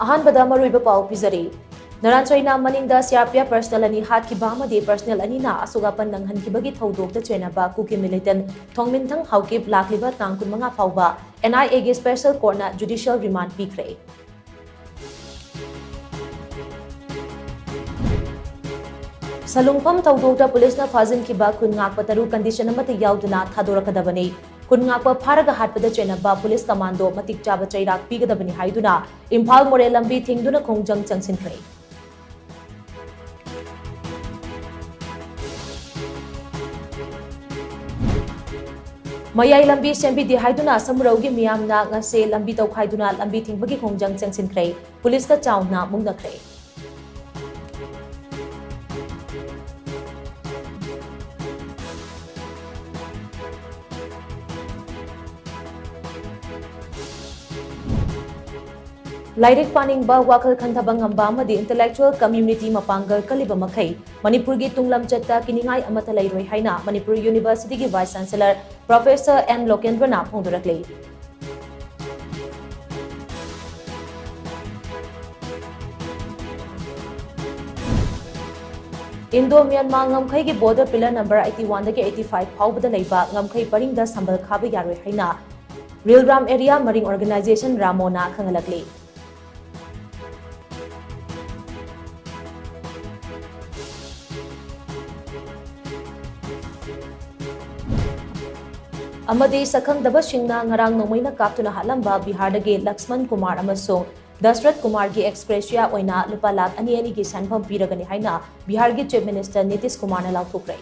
अहानबदा मरुइबा पाउ पिजरी नरानचोइना मनिंगदा CRPF personal अनि हातखिबा अमदि personal अनिना असुगापन नंगहनखिबगी थौदोकता चोइनाबा cookie militant थोंगमिनथंग हाउकिब लाखलिबा तांग 15 फाउबा NIA गे special कोर्टना judicial remand पीख्रे सलुंगफम थौदोकता पुलिसना फाजिनखिबा खुन ngakpa taru कंडीशन अमत याउदना थादोरकदबनी खुन ngakpa फारगा हाटपदा चोइनाबा पुलिस कमांडो मतिक चाबा चैराक पीगदबनी हाइदुना इम्फाल मोरे लंबी थिंगदुना खोंजंग चंगसिनख्रे मयाई लंबी सेंबीदी हाइदुना समुरौगी मियामना ngase लंबी तौखाइदुना लंबी थिंगबगी खोंजंग चंगसिनख्रे पुलिस का चाउना मुंगनख्रे लाइरिक पानिंगबा वाखल खंथबा ngamba amadi intellectual community mapangal kaliba makhai Manipur gi tunglam chatta kiningai amata lairoi haina Manipur University gi vice chancellor Professor N Lokendrana phongdorakle Indo Myanmar ngamkhai gi border pillar number 81 dagi 85 phawbada leiba ngamkhai paringda sambal khaba yaroi haina Rilram area maring organization Ramona khangalakle अमदी सखंग दबा सिंगना ngarang नोमैना काप्तुना हालंबा बिहारदगे Laxman Kumar अमसों Dasharath Kumar की एक्सप्रेसिया ओइना लुपा लाख 2 की सनफम पीरगनी हाइना बिहार की chief minister Nitish Kumar ने लाउथोक्रे